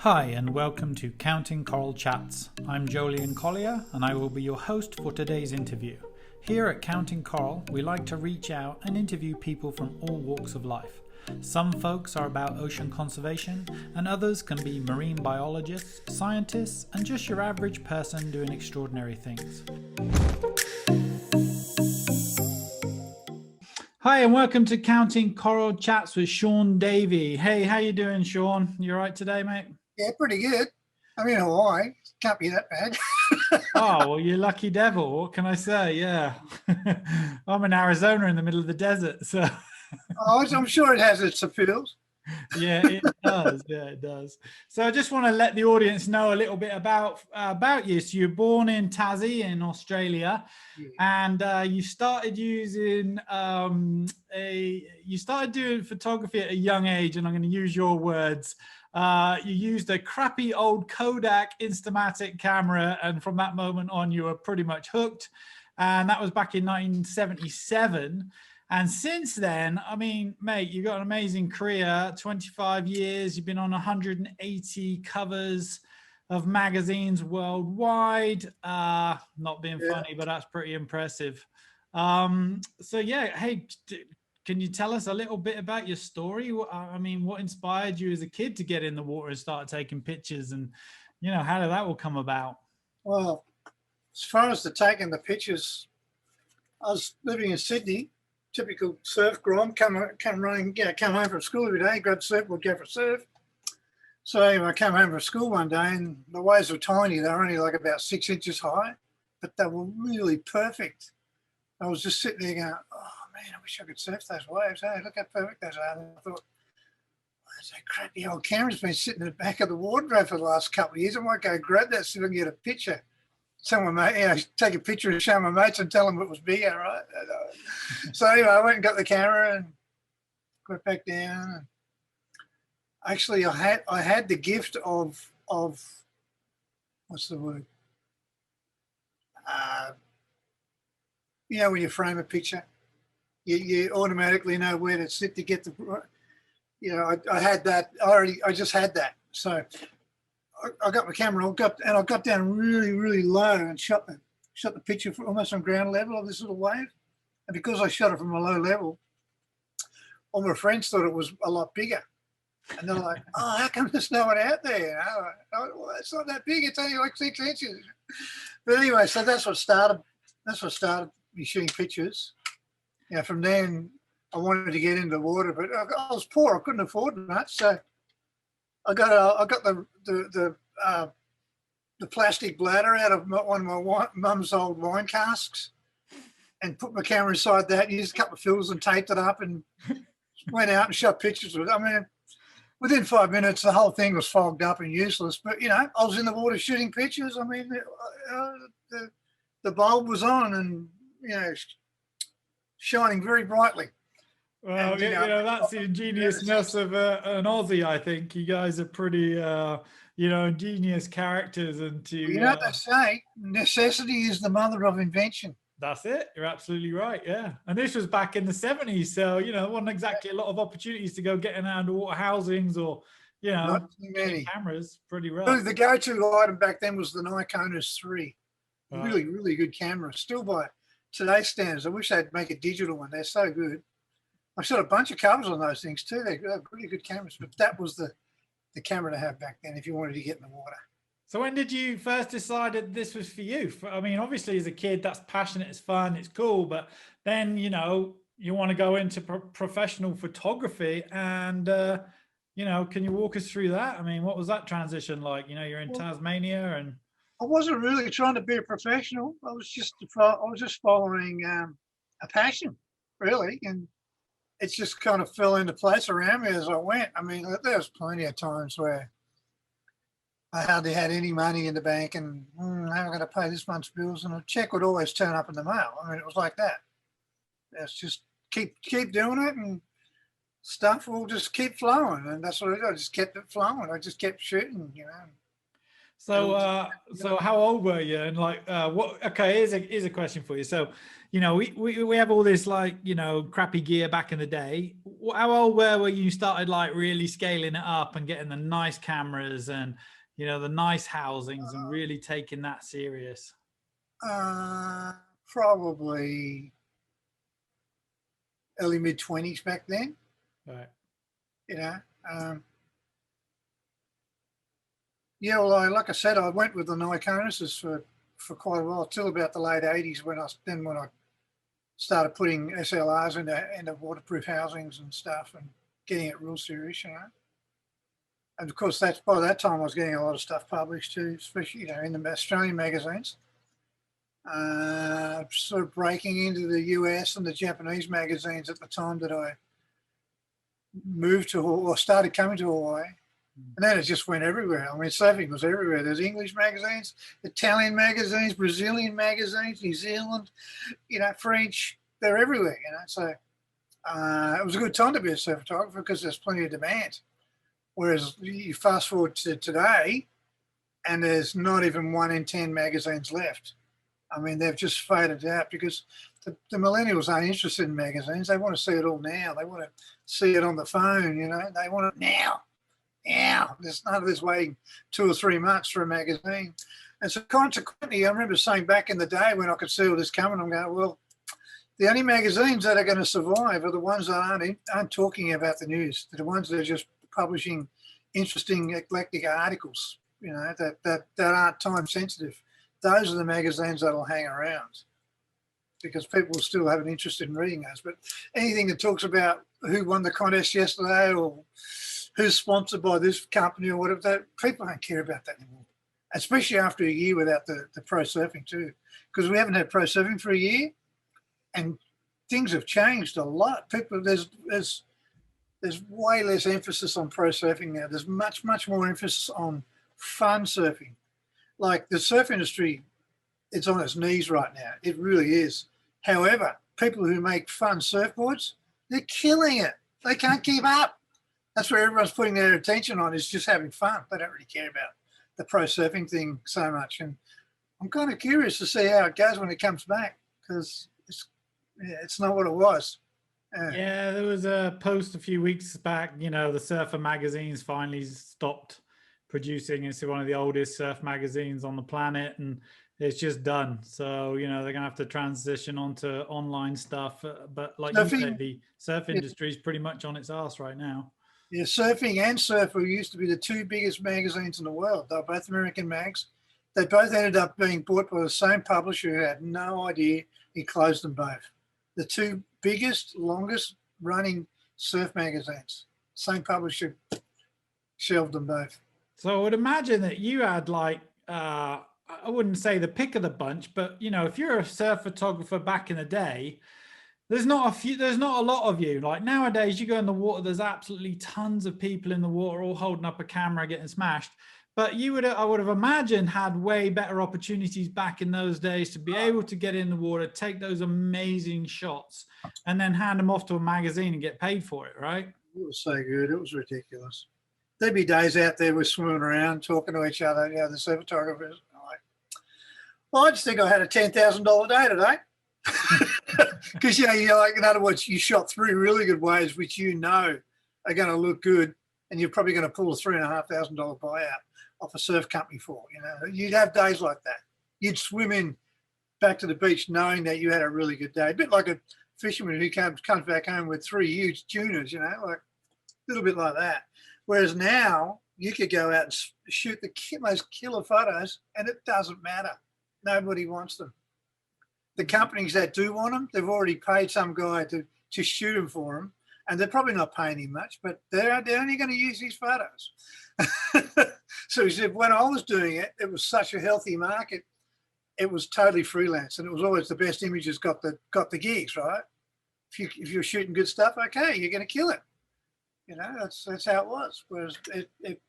Hi and welcome to Counting Coral Chats. I'm Jolyon Collier and I will be your host for today's interview. Here at Counting Coral, we like to reach out and interview people from all walks of life. Some folks are about ocean conservation and others can be marine biologists, scientists, and just your average person doing extraordinary things. Hi and welcome to Counting Coral Chats with Sean Davey. Hey, how you doing, Sean? You all right today, mate? Yeah, pretty good. I'm in Hawaii. Can't be that bad. Oh, well, you lucky devil. What can I say? Yeah. I'm in Arizona in the middle of the desert. So, I'm sure it has its appeals. yeah, it does. Yeah, it does. So I just want to let the audience know a little bit about you. So you're born in Tassie in Australia. Yeah. And you started using you started doing photography at a young age, and I'm going to use your words. You used a crappy old Kodak Instamatic camera, and from that moment on, you were pretty much hooked. And that was back in 1977. And since then, I mean, mate, you've got an amazing career, 25 years. You've been on 180 covers of magazines worldwide. Not being funny, but that's pretty impressive. So yeah, hey, can you tell us a little bit about your story? I mean, what inspired you as a kid to get in the water and start taking pictures, and how did that all come about? Well, as far as taking the pictures, I was living in Sydney, typical surf grom, come running, come home from school every day, grab surfboard, go for a surf. So I came home from school one day and the waves were tiny. They were only like about 6 inches high, but they were really perfect. I was just sitting there going, oh man, I wish I could surf those waves. Hey, look how perfect those are. And I thought, that crappy old camera's been sitting in the back of the wardrobe for the last couple of years. I might go grab that so I can get a picture. Someone might, take a picture and show my mates and tell them it was bigger, right? So anyway, I went and got the camera and got back down. And actually, I had the gift of what's the word? When you frame a picture, you automatically know where to sit to get the. I had that already. I just had that, so I got my camera. I got down really, really low and shot the picture almost on ground level of this little wave. And because I shot it from a low level, all my friends thought it was a lot bigger. And they're like, "Oh, how come there's no one out there?" Well, it's not that big. It's only like 6 inches. But anyway, so that's what started. Me shooting pictures. From then I wanted to get into the water, but I was poor. I couldn't afford much, so I got the plastic bladder out of one of my mum's old wine casks, and put my camera inside that. Used a couple of filters and taped it up, and went out and shot pictures with it. I mean, within 5 minutes, the whole thing was fogged up and useless. But I was in the water shooting pictures. I mean, the bulb was on, and shining very brightly. Well, and, that's the ingeniousness of an Aussie. I think you guys are pretty, ingenious characters. And what they say, necessity is the mother of invention. That's it. You're absolutely right. Yeah. And this was back in the 70s. So, there wasn't exactly a lot of opportunities to go get in underwater housings or, not too many cameras. Pretty rough. The go-to item back then was the Nikonus 3. Right. Really, really good camera. Still by today's standards. I wish they'd make a digital one. They're so good. I shot a bunch of covers on those things too. They're pretty good cameras, but that was the camera to have back then if you wanted to get in the water. So when did you first decide that this was for you? I mean, obviously as a kid, that's passionate, it's fun, it's cool, but then, you want to go into professional photography and, can you walk us through that? I mean, what was that transition like? You're in Tasmania and... I wasn't really trying to be a professional. I was just following a passion, really, and it just kind of fell into place around me as I went. I mean, there was plenty of times where I hardly had any money in the bank, and how am I going to pay this month's bills? And a check would always turn up in the mail. I mean, it was like that. It's just keep doing it, and stuff will just keep flowing, and that's what I did. I just kept it flowing. I just kept shooting, So, so how old were you? And like, what? Okay, here's a question for you. So, you know, we have all this like, you know, crappy gear back in the day. How old were when you started like really scaling it up and getting the nice cameras and, you know, the nice housings and really taking that serious? Probably early mid-20s back then. Right. You know, yeah. Well, like I said, I went with the Nikonus for quite a while, till about the late '80s when I started putting SLRs into waterproof housings and stuff and getting it real serious, you know. And of course, that's by that time I was getting a lot of stuff published too, especially, you know, in the Australian magazines. Sort of breaking into the US and the Japanese magazines at the time that I moved to or started coming to Hawaii. And then it just went everywhere. I mean, surfing was everywhere. There's English magazines, Italian magazines, Brazilian magazines, New Zealand, you know, French. They're everywhere, you know. So it was a good time to be a surf photographer because there's plenty of demand. Whereas you fast forward to today, and there's not even 1 in 10 magazines left. I mean, they've just faded out because the millennials aren't interested in magazines. They want to see it all now. They want to see it on the phone, you know. They want it now. Now. There's none of this waiting 2 or 3 months for a magazine. And so consequently, I remember saying back in the day when I could see all this coming, I'm going, well, the only magazines that are going to survive are the ones that aren't talking about the news. They're the ones that are just publishing interesting, eclectic articles, you know, that aren't time sensitive. Those are the magazines that'll hang around because people still have an interest in reading those. But anything that talks about who won the contest yesterday or who's sponsored by this company or whatever, people don't care about that anymore, especially after a year without the pro surfing too, because we haven't had pro surfing for a year and things have changed a lot. People, there's way less emphasis on pro surfing now. There's much more emphasis on fun surfing. Like the surf industry, it's on its knees right now. It really is. However, people who make fun surfboards, they're killing it. They can't keep up. That's where everyone's putting their attention on, is just having fun. They don't really care about the pro surfing thing so much. And I'm kind of curious to see how it goes when it comes back, because it's not what it was. Yeah, there was a post a few weeks back, you know, the surfer magazines finally stopped producing. It's one of the oldest surf magazines on the planet, and it's just done. So, you know, they're gonna have to transition onto online stuff. But like you said, the surf industry is pretty much on its ass right now. Yeah, Surfing and Surfer used to be the 2 biggest magazines in the world. They were both American mags. They both ended up being bought by the same publisher who had no idea. He closed them both. The 2 biggest, longest running surf magazines, same publisher shelved them both. So I would imagine that you had like, I wouldn't say the pick of the bunch, but you know, if you're a surf photographer back in the day, there's not a lot of you. Like nowadays, you go in the water, there's absolutely tons of people in the water all holding up a camera getting smashed. But I would have imagined, had way better opportunities back in those days to be able to get in the water, take those amazing shots, and then hand them off to a magazine and get paid for it, right? It was so good. It was ridiculous. There'd be days out there we're swimming around talking to each other, you know, the surf photographers. Like, well, I just think I had a $10,000 day today. Because, you know, you're like, in other words, you shot 3 really good waves, which you know are going to look good, and you're probably going to pull a $3,500 buyout off a surf company for. You know, you'd have days like that. You'd swim in back to the beach knowing that you had a really good day. A bit like a fisherman who comes back home with 3 huge tunas, you know, like a little bit like that. Whereas now you could go out and shoot the most killer photos and it doesn't matter. Nobody wants them. The companies that do want them, they've already paid some guy to shoot them for them, and they're probably not paying him much, but they're only going to use these photos. So he said, when I was doing it, it was such a healthy market. It was totally freelance, and it was always the best images got the gigs, right? If you're shooting good stuff, okay, you're going to kill it. You know, that's how it was. Whereas it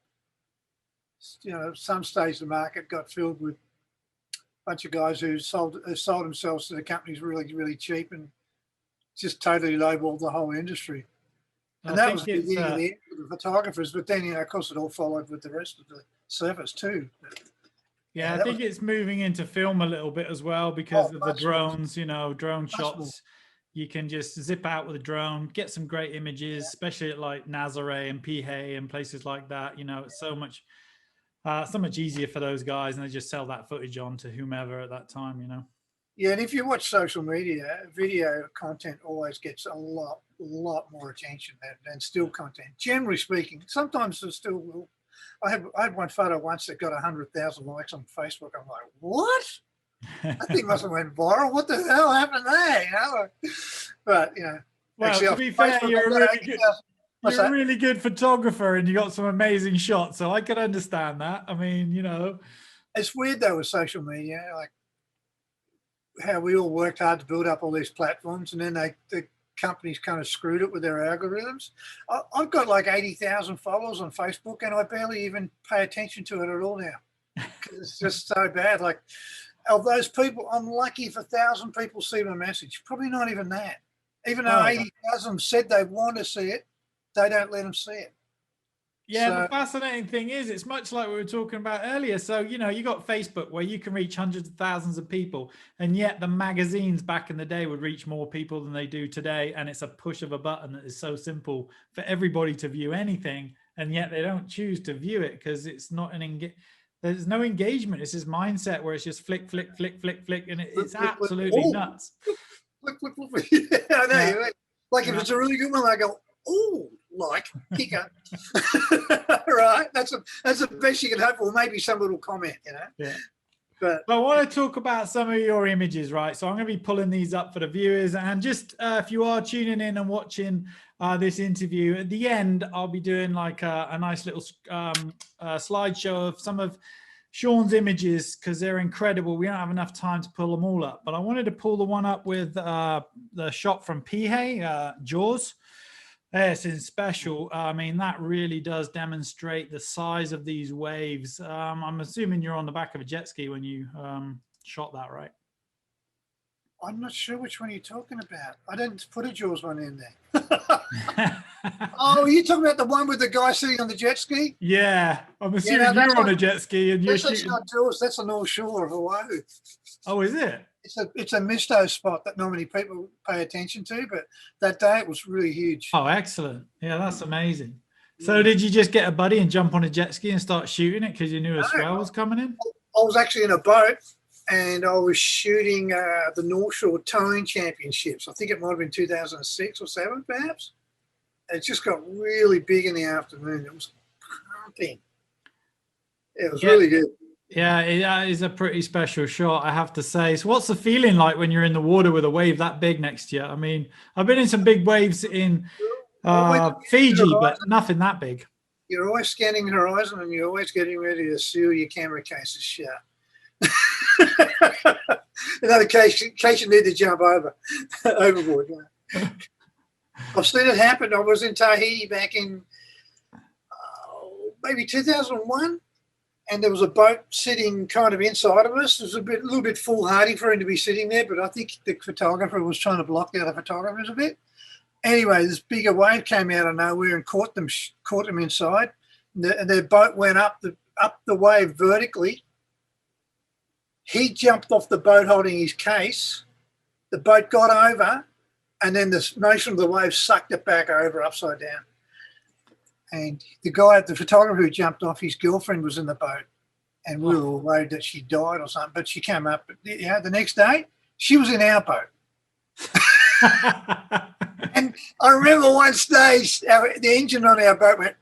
you know, at some stage the market got filled with a bunch of guys who sold themselves to the companies really, really cheap and just totally lowballed the whole industry. And that was the end of the photographers. But then, you know, of course, it all followed with the rest of the surfers too. Yeah, I think it's moving into film a little bit as well because of the drones, you know, drone shots. You can just zip out with a drone, get some great images, especially at like Nazaré and Pihé and places like that. You know, it's so much easier for those guys, and they just sell that footage on to whomever at that time, you know. Yeah, and if you watch social media, video content always gets a lot more attention than still content. Generally speaking, sometimes there's still. I had one photo once that got 100,000 likes on Facebook. I'm like, what? That thing must have went viral. What the hell happened there? You know, but you know. Well, actually, to be fair, you're a really good photographer, and you got some amazing shots. So I could understand that. I mean, you know, it's weird though with social media, like how we all worked hard to build up all these platforms, and then the companies kind of screwed it with their algorithms. I've got like 80,000 followers on Facebook, and I barely even pay attention to it at all now because it's just so bad. Like, of those people, I'm lucky if 1,000 people see my message. Probably not even that. Even though 80,000 said they want to see it, they don't let them see it. Yeah, so, the fascinating thing is, it's much like we were talking about earlier. So, you know, you got Facebook where you can reach hundreds of thousands of people, and yet the magazines back in the day would reach more people than they do today. And it's a push of a button that is so simple for everybody to view anything, and yet they don't choose to view it because it's not there's no engagement. It's this mindset where it's just flick, flick, flick, flick, flick, and it's absolutely nuts. Flick, flick, flick. I know. Yeah. Like if it's a really good one, I go, oh, like kicker. Right, that's the best you can hope for. Maybe some little comment, you know. Yeah. But I want to talk about some of your images, right? So I'm going to be pulling these up for the viewers, and just if you are tuning in and watching this interview, at the end I'll be doing like a nice little slideshow of some of Sean's images because they're incredible. We don't have enough time to pull them all up, but I wanted to pull the one up with the shot from Pihé, Jaws. Yes, it's special. I mean, that really does demonstrate the size of these waves. I'm assuming you're on the back of a jet ski when you shot that, right? I'm not sure which one you're talking about. I didn't put a Jaws one in there. Oh, are you talking about the one with the guy sitting on the jet ski? Yeah, I'm assuming you're on a jet ski and you're shooting. That's not Jaws. That's the North Shore of Oahu. Oh, is it? It's a misto spot that normally people pay attention to, but that day it was really huge. Oh, excellent. Yeah, that's amazing. So did you just get a buddy and jump on a jet ski and start shooting it because you knew a swell was coming in? I was actually in a boat and I was shooting the North Shore Towing Championships. I think it might have been 2006 or 7 perhaps. It just got really big in the afternoon. It was pumping. It was really good. Yeah, it is a pretty special shot, I have to say. So what's the feeling like when you're in the water with a wave that big next to you? I mean, I've been in some big waves in Fiji, but nothing that big. You're always scanning the horizon and you're always getting ready to seal your camera cases shut. In case you need to jump overboard. I've seen it happen. I was in Tahiti back in maybe 2001. And there was a boat sitting kind of inside of us. It was a little bit foolhardy for him to be sitting there, but I think the photographer was trying to block the other photographers a bit. Anyway, this bigger wave came out of nowhere and caught them inside. And their boat went up the wave vertically. He jumped off the boat holding his case. The boat got over, and then the motion of the wave sucked it back over upside down. And the photographer who jumped off, his girlfriend was in the boat, and we were all worried that she died or something. But she came up. The next day, she was in our boat. And I remember one stage, the engine on our boat went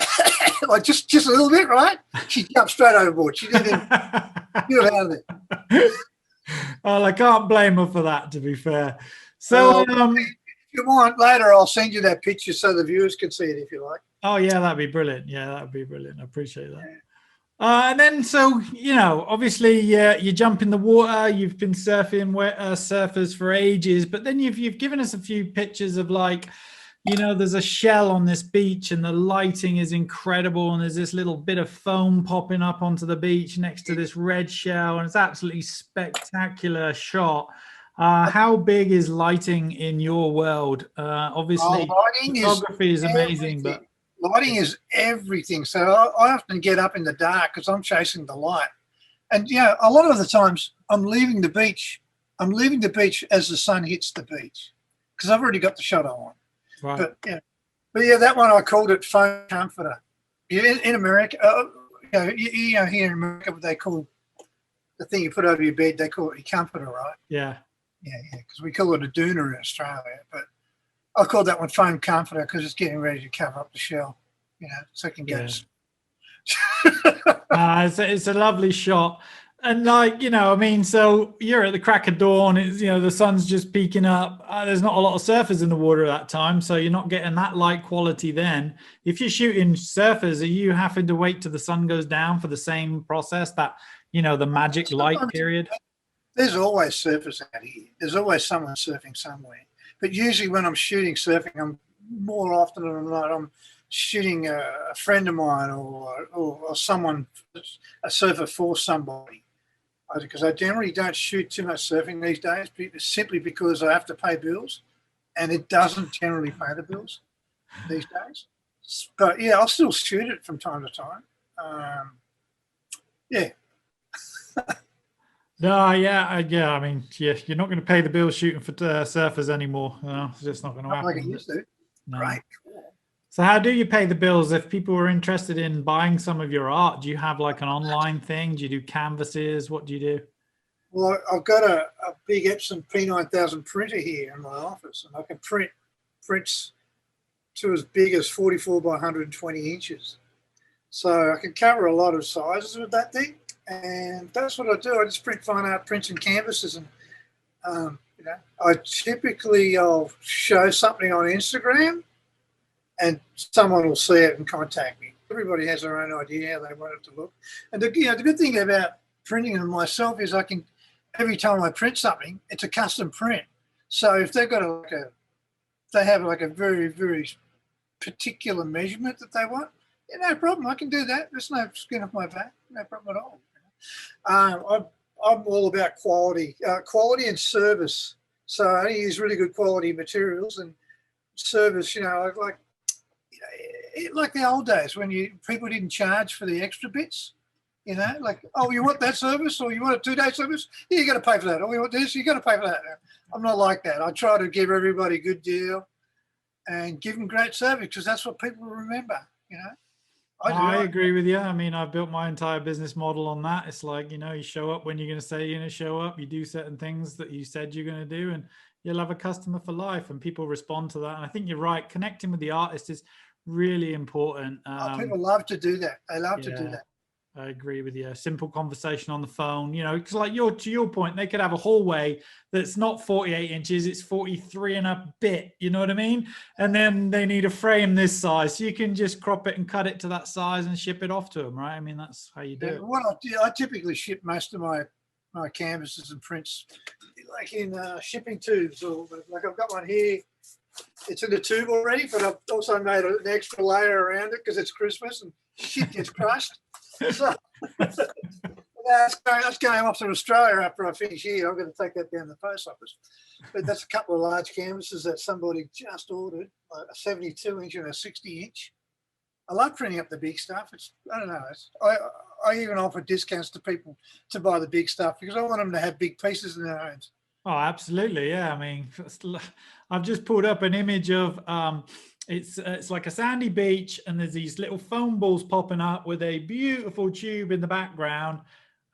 like just a little bit, right? She jumped straight overboard. She didn't get out of there. Well, I can't blame her for that, to be fair. So, if you want later, I'll send you that picture so the viewers can see it if you like. Oh, yeah, that'd be brilliant. Yeah, that'd be brilliant. I appreciate that. And then, so, you know, obviously you jump in the water. You've been surfing surfers for ages, but then you've given us a few pictures of, like, you know, there's a shell on this beach and the lighting is incredible. And there's this little bit of foam popping up onto the beach next to this red shell. And it's absolutely spectacular shot. How big is lighting in your world? Obviously, photography is amazing, but lighting is everything. So I often get up in the dark because I'm chasing the light. And a lot of the times I'm leaving the beach. I'm leaving the beach as the sun hits the beach because I've already got the shot I want. Right. But that one I called it foam comforter. In America, here in America, what they call the thing you put over your bed, they call it your comforter, right? Yeah. Yeah, because we call it a doona in Australia. But I call that one foam comforter because it's getting ready to cover up the shell, so it can go. It's a lovely shot. And so you're at the crack of dawn, it's, the sun's just peeking up. There's not a lot of surfers in the water at that time, so you're not getting that light quality then. If you're shooting surfers, are you having to wait till the sun goes down for the same process, that, the magic light period? There's always surfers out here. There's always someone surfing somewhere. But usually when I'm shooting surfing, I'm more often than not, I'm shooting a friend of mine or someone, a surfer for somebody. Because I generally don't shoot too much surfing these days, simply because I have to pay bills, and it doesn't generally pay the bills these days. But yeah, I'll still shoot it from time to time. Yeah. No, yeah. I mean, you're not going to pay the bills shooting for surfers anymore. It's just not going to happen. Like it used to. No. Right. So how do you pay the bills? If people were interested in buying some of your art, do you have like an online thing? Do you do canvases? What do you do? Well, I've got a big Epson P9000 printer here in my office, and I can print prints to as big as 44 by 120 inches. So I can cover a lot of sizes with that thing, and that's what I do. I just print fine art prints and canvases, and I'll show something on Instagram, and someone will see it and contact me. Everybody has their own idea how they want it to look. And the good thing about printing them myself is every time I print something, it's a custom print. So if they've got they have like a very, very particular measurement that they want, no problem. I can do that. There's no skin off my back. No problem at all. I'm all about quality and service. So I only use really good quality materials and service. Like the old days when people didn't charge for the extra bits. Like, oh, you want that service, or you want a 2-day service? Yeah, you got to pay for that. Oh, you want this? You got to pay for that. I'm not like that. I try to give everybody a good deal and give them great service because that's what people remember. I agree with you. I mean, I've built my entire business model on that. It's like, you show up when you're going to say you're going to show up. You do certain things that you said you're going to do, and you'll have a customer for life, and people respond to that. And I think you're right. Connecting with the artist is really important. People love to do that. They love to do that. I agree with you. A simple conversation on the phone, because like to your point, they could have a hallway that's not 48 inches, it's 43 and a bit, you know what I mean? And then they need a frame this size. So you can just crop it and cut it to that size and ship it off to them, right? I mean, that's how you do it. What I typically ship most of my canvases and prints like in shipping tubes, or like I've got one here. It's in the tube already, but I've also made an extra layer around it because it's Christmas and shit gets crushed. So that's going off to Australia after I finish here. I'm going to take that down to the post office. But that's a couple of large canvases that somebody just ordered, a 72-inch and a 60-inch. I love printing up the big stuff. I don't know. I even offer discounts to people to buy the big stuff because I want them to have big pieces in their homes. Oh, absolutely. Yeah. I mean, I've just pulled up an image of it's like a sandy beach, and there's these little foam balls popping up with a beautiful tube in the background.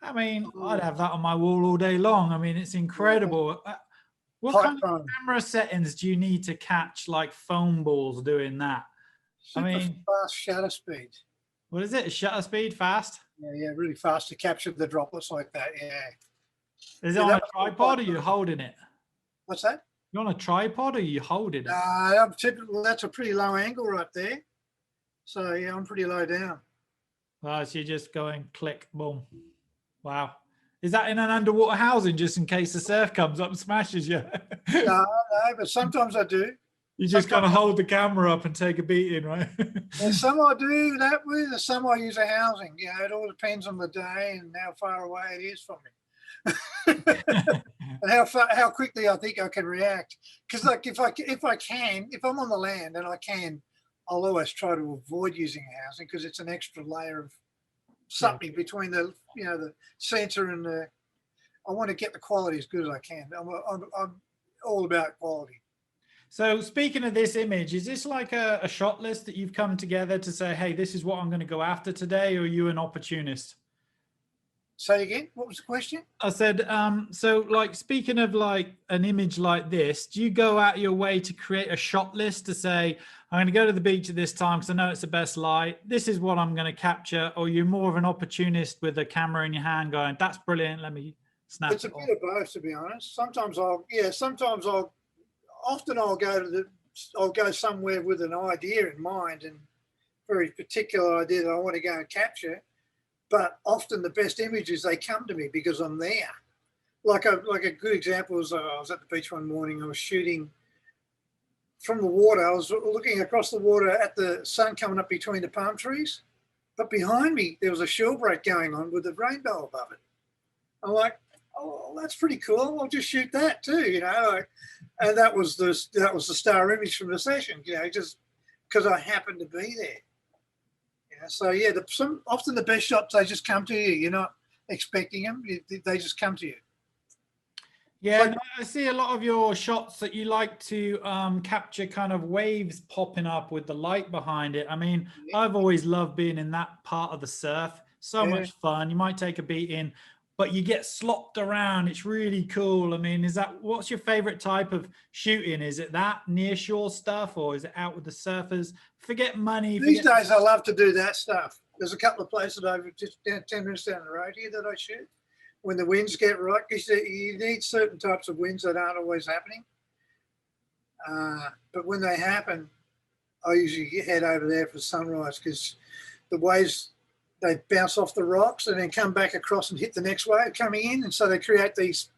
I mean, I'd have that on my wall all day long. I mean, it's incredible. What kind of camera settings do you need to catch like foam balls doing that? Fast shutter speed. What is it? A shutter speed fast? Yeah, really fast to capture the droplets like that. Yeah. Is it on a tripod or are you holding it? What's that? You on a tripod or are you holding it? I'm typically, that's a pretty low angle right there. So yeah, I'm pretty low down. So you're just going click, boom. Wow. Is that in an underwater housing just in case the surf comes up and smashes you? No, but sometimes I do. You just kind of hold the camera up and take a beating, right? There's some I do that with, there's some I use a housing. It all depends on the day and how far away it is from me. And how quickly I think I can react. Because like if I'm on the land and I can, I'll always try to avoid using a housing because it's an extra layer of something between the, you know, the sensor and the, I want to get the quality as good as I can. I'm all about quality. So speaking of this image, is this like a shot list that you've come together to say, hey, this is what I'm going to go after today, or are you an opportunist? Say again, what was the question? I said, so like speaking of like an image like this, do you go out your way to create a shot list to say, I'm going to go to the beach at this time because I know it's the best light. This is what I'm going to capture. Or you're more of an opportunist with a camera in your hand going, that's brilliant. Let me snap It's a it bit on. of both, to be honest. Often I'll go somewhere with an idea in mind and very particular idea that I want to go and capture. But often the best images, they come to me because I'm there. Like a good example was I was at the beach one morning. I was shooting from the water. I was looking across the water at the sun coming up between the palm trees. But behind me, there was a shell break going on with a rainbow above it. I'm like, oh, that's pretty cool. I'll just shoot that too, you know. Like, and that was the star image from the session, you know, just because I happened to be there. Yeah, so yeah, often the best shots, they just come to you. You're not expecting them; they just come to you. Yeah, no, I see a lot of your shots that you like to capture kind of waves popping up with the light behind it. I mean, Yeah. I've always loved being in that part of the surf. So much fun. You might take a beat in, but you get slopped around. It's really cool. I mean, what's your favorite type of shooting? Is it that near shore stuff, or is it out with the surfers? Forget money. These days, I love to do that stuff. There's a couple of places over just 10 minutes down the road here that I shoot. When the winds get right, because you need certain types of winds that aren't always happening. But when they happen, I usually head over there for sunrise because the waves, they bounce off the rocks and then come back across and hit the next wave coming in. And so they create these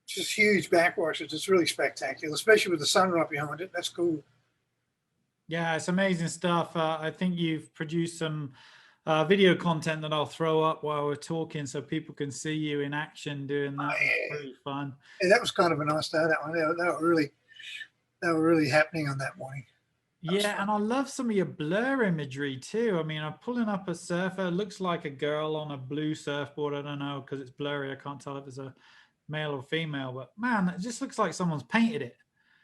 just huge backwashes. It's really spectacular, especially with the sun right behind it. That's cool. Yeah, it's amazing stuff. I think you've produced some video content that I'll throw up while we're talking so people can see you in action doing that. Oh, yeah. It's pretty fun. Yeah, that was kind of a nice day, that one. They were really happening on that morning. Yeah, and I love some of your blur imagery too. I mean, I'm pulling up a surfer. It looks like a girl on a blue surfboard. I don't know because it's blurry. I can't tell if it's a male or female, but man, it just looks like someone's painted it.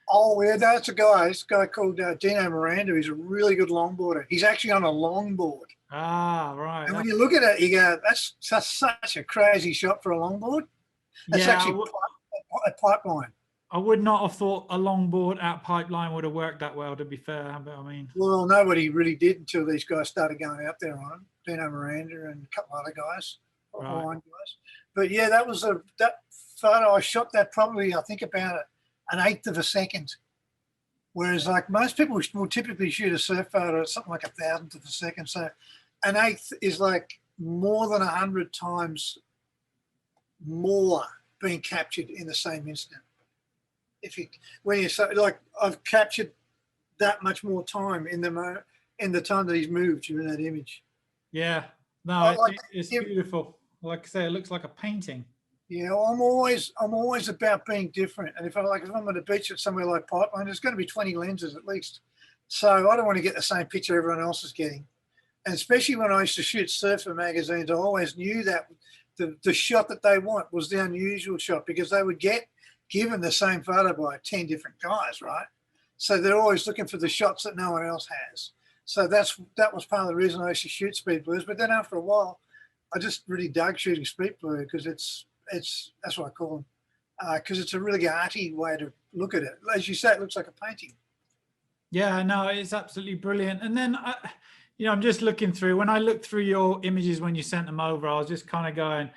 Oh, yeah, that's a guy. This guy called Dino Miranda. He's a really good longboarder. He's actually on a longboard. Ah, right. And when you look at it, you go, that's such a crazy shot for a longboard. That's actually a pipeline. I would not have thought a longboard at Pipeline would have worked that well, to be fair. But I mean, well, nobody really did until these guys started going out there on them. Dino Miranda and a couple other guys, Hawaiian guys. But yeah, that photo. I shot that probably, I think, about an eighth of a second. Whereas, like most people will typically shoot a surf photo at something like a thousandth of a second. So, an eighth is like more than 100 times more being captured in the same instant. Like I've captured that much more time in the time that he's moved during that image. Yeah, no, it's beautiful. Like I say, it looks like a painting. Yeah, I'm always about being different. And if I'm at a beach at somewhere like Pipeline, there's going to be 20 lenses at least. So I don't want to get the same picture everyone else is getting. And especially when I used to shoot surfer magazines, I always knew that the shot that they want was the unusual shot because they would get given the same photo by 10 different guys, right? So they're always looking for the shots that no one else has. So that was part of the reason I used to shoot speed blues. But then after a while, I just really dug shooting speed blue because that's what I call them. Because it's a really arty way to look at it. As you say, it looks like a painting. Yeah, no, it's absolutely brilliant. And then, I'm just looking through. When I looked through your images when you sent them over, I was just kind of going,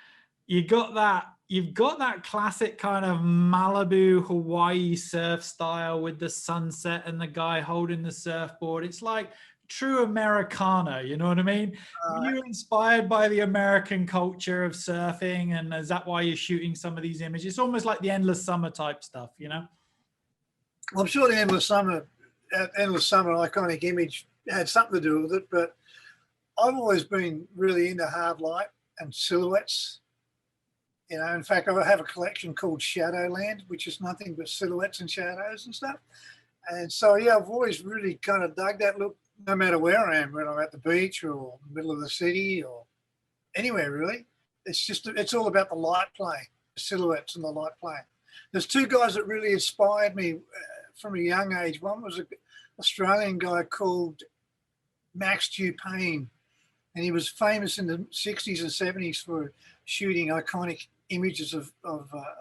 you've got that classic kind of Malibu, Hawaii surf style with the sunset and the guy holding the surfboard. It's like true Americana, you know what I mean? Were you inspired by the American culture of surfing, and is that why you're shooting some of these images? It's almost like the Endless Summer type stuff, you know? Well, I'm sure the Endless Summer iconic image had something to do with it, but I've always been really into hard light and silhouettes. You know, in fact, I have a collection called Shadowland, which is nothing but silhouettes and shadows and stuff. And so, yeah, I've always really kind of dug that look, no matter where I am, whether I'm at the beach or middle of the city or anywhere really. It's all about the light play, the silhouettes and the light play. There's two guys that really inspired me from a young age. One was an Australian guy called Max Dupayne, and he was famous in the 60s and 70s for shooting iconic images of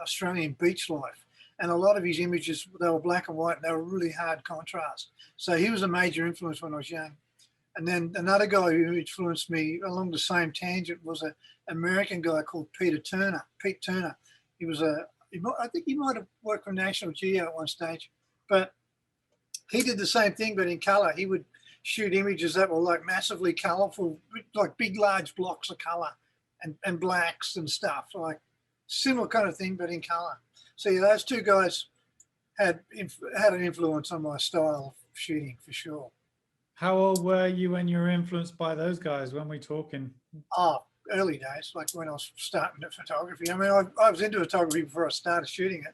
Australian beach life. And a lot of his images, they were black and white, and they were really hard contrast. So he was a major influence when I was young. And then another guy who influenced me along the same tangent was an American guy called Pete Turner. He was I think he might have worked for National Geo at one stage, but he did the same thing, but in color. He would shoot images that were like massively colorful, like big, large blocks of color and blacks and stuff, like similar kind of thing, but in color. So yeah, those two guys had an influence on my style of shooting for sure. How old were you when you were influenced by those guys? When we talking? Oh, early days, like when I was starting at photography. I mean, I was into photography before I started shooting it.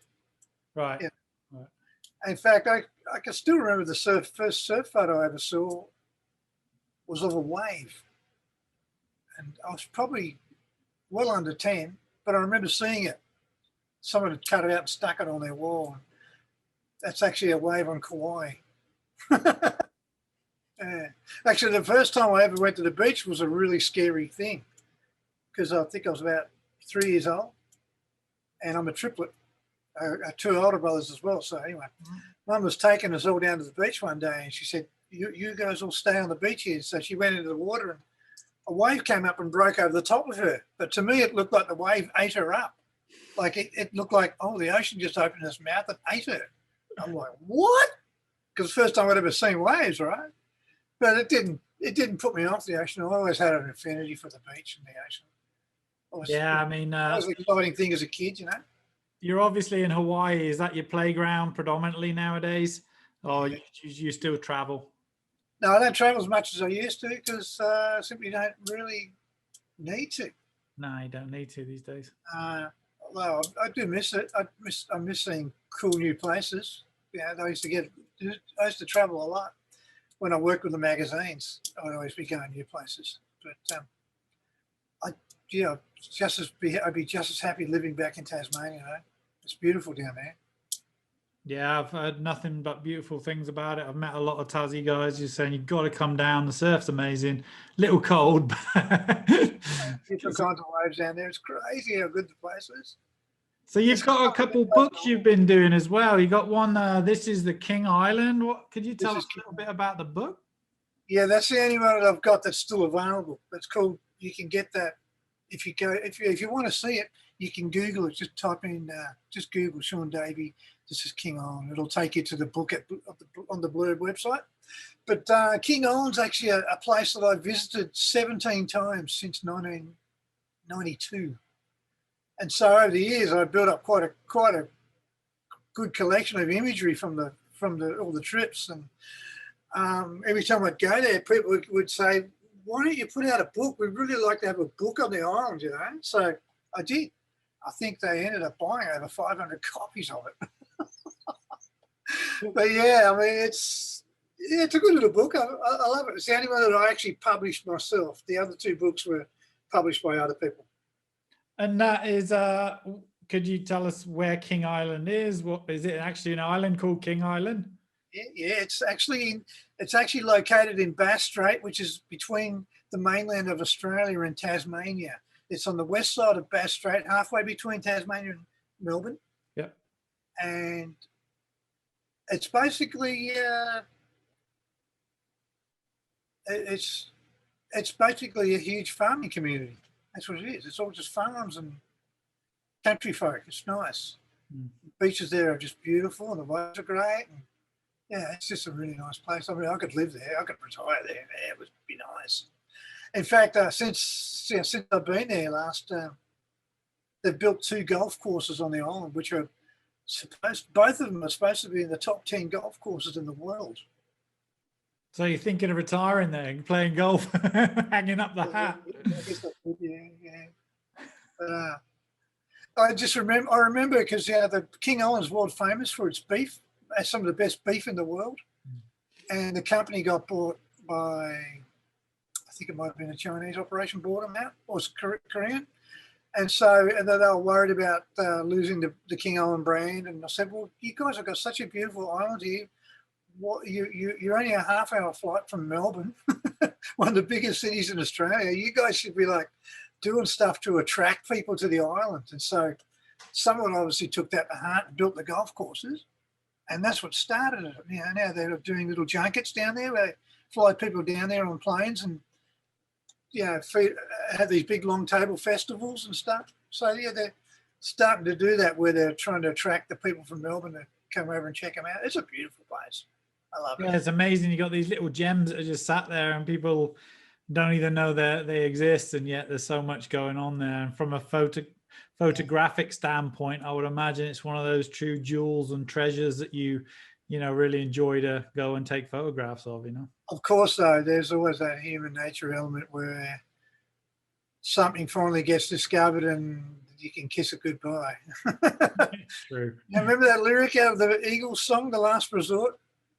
Right. Yeah. Right. In fact, I can still remember the first surf photo I ever saw was of a wave. And I was probably well under 10, but I remember seeing it. Someone had cut it out and stuck it on their wall. That's actually a wave on Kauai. Yeah. Actually, the first time I ever went to the beach was a really scary thing, because I think I was about 3 years old, and I'm a triplet, two older brothers as well. So anyway, Mum was taking us all down to the beach one day, and she said, you guys all stay on the beach here. So she went into the water, and a wave came up and broke over the top of her. But to me, it looked like the wave ate her up. Like it looked like, oh, the ocean just opened its mouth and ate her. I'm like, what? Because the first time I'd ever seen waves, right? But it didn't put me off the ocean. I always had an affinity for the beach and the ocean. Yeah, I mean, that was an exciting thing as a kid, you know. You're obviously in Hawaii. Is that your playground predominantly nowadays, or you still travel? No, I don't travel as much as I used to, because I simply don't really need to. No, you don't need to these days. Although I do miss it. I miss seeing cool new places. Yeah, I used to travel a lot. When I worked with the magazines, I'd always be going new places. But I'd be just as happy living back in Tasmania. You know? It's beautiful down there. Yeah, I've heard nothing but beautiful things about it. I've met a lot of Tassie guys just saying you've got to come down. The surf's amazing. Little cold. Different kinds of waves down there. It's crazy how good the place is. So you've got a couple books you've been doing as well. You got one, This is the King Island. What could you tell us a little bit about the book? Yeah, that's the only one that I've got that's still available. It's called, you can get that if you want to see it, you can Google it. Just type in, just Google Sean Davey, This is King Island. It'll take you to the book on the Blurb website. But King Island's actually a place that I've visited 17 times since 1992. And so over the years, I built up quite a good collection of imagery from all the trips. And every time I'd go there, people would say, "Why don't you put out a book? We'd really like to have a book on the island, you know." So I did. I think they ended up buying over 500 copies of it. But yeah, I mean, it's a good little book. I love it. It's the only one that I actually published myself. The other two books were published by other people. And that is, could you tell us where King Island is? What is it actually, an island called King Island? Yeah, it's actually located in Bass Strait, which is between the mainland of Australia and Tasmania. It's on the west side of Bass Strait, halfway between Tasmania and Melbourne. Yep. And it's basically it's basically a huge farming community. That's what it is. It's all just farms and country folk. It's nice. The beaches there are just beautiful, and the waves are great. And yeah, it's just a really nice place. I mean, I could live there. I could retire there. Yeah, it would be nice. In fact, since I've been there they've built 2 golf courses on the island, which are both of them are supposed to be in the top 10 golf courses in the world. So you're thinking of retiring there and playing golf, hanging up the hat? I guess I could, yeah. But I remember because the King Island's world famous for its beef. It has some of the best beef in the world. And the company got bought by, I think it might have been a Chinese operation, bought them out, or was Korean. And so and they were worried about losing the King Island brand. And I said, well, you guys have got such a beautiful island here. What, you're only a half-hour flight from Melbourne, one of the biggest cities in Australia. You guys should be like doing stuff to attract people to the island. And so someone obviously took that to heart and built the golf courses. And that's what started it. You know, now they're doing little junkets down there where they fly people down there on planes and, you know, have these big long table festivals and stuff. So, yeah, they're starting to do that where they're trying to attract the people from Melbourne to come over and check them out. It's a beautiful place. I love it. Yeah, it's amazing. You got these little gems that are just sat there and people don't even know that they exist, and yet there's so much going on there. And from a photographic standpoint, I would imagine it's one of those true jewels and treasures that you know, really enjoy to go and take photographs of, you know. Of course, though, there's always that human nature element where something finally gets discovered and you can kiss it goodbye. True. You remember that lyric out of the Eagles song, The Last Resort,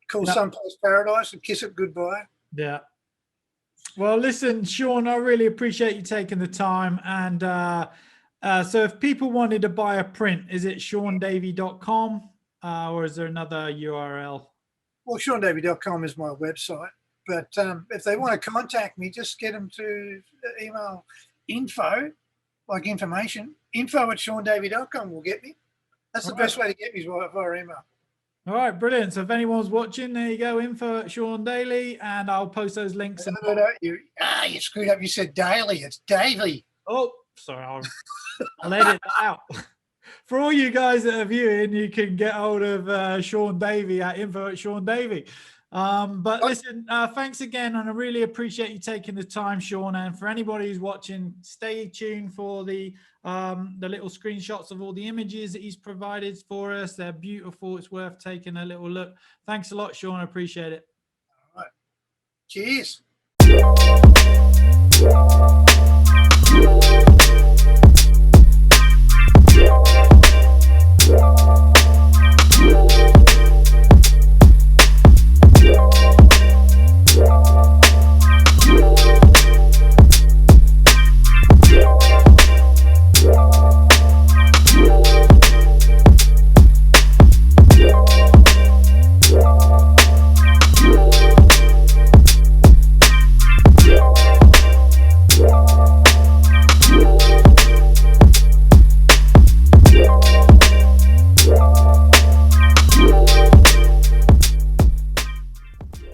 called Someplace Paradise, and kiss it goodbye? Yeah. Well, listen, Sean, I really appreciate you taking the time. And so if people wanted to buy a print, is it SeanDavey.com or is there another URL? Well, SeanDavey.com is my website. But if they want to contact me, just get them to email info, like information, info@SeanDavey.com will get me. That's the best way to get me is via email. All right, brilliant. So if anyone's watching, there you go, info@Sean.Daly, and I'll post those links. No, you screwed up. You said Daly. It's Davey. Oh, sorry. I'll edit that out. For all you guys that are viewing, you can get hold of Sean Davey at info@Sean.Davey. But listen, thanks again, and I really appreciate you taking the time, Sean. And for anybody who's watching, stay tuned for the little screenshots of all the images that he's provided for us. They're beautiful. It's worth taking a little look. Thanks a lot, Sean. I appreciate it. All right. Cheers.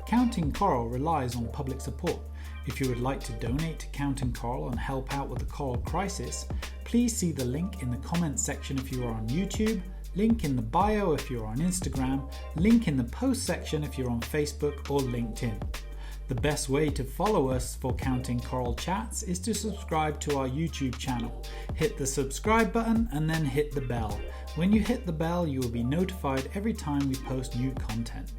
Counting Coral relies on public support. If you would like to donate to Counting Coral and help out with the coral crisis, please see the link in the comments section if you are on YouTube, link in the bio if you're on Instagram, link in the post section if you're on Facebook or LinkedIn. The best way to follow us for Counting Coral Chats is to subscribe to our YouTube channel. Hit the subscribe button and then hit the bell. When you hit the bell, you will be notified every time we post new content.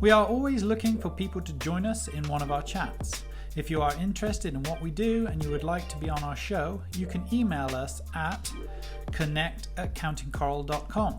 We are always looking for people to join us in one of our chats. If you are interested in what we do and you would like to be on our show, you can email us at connect@countingcoral.com.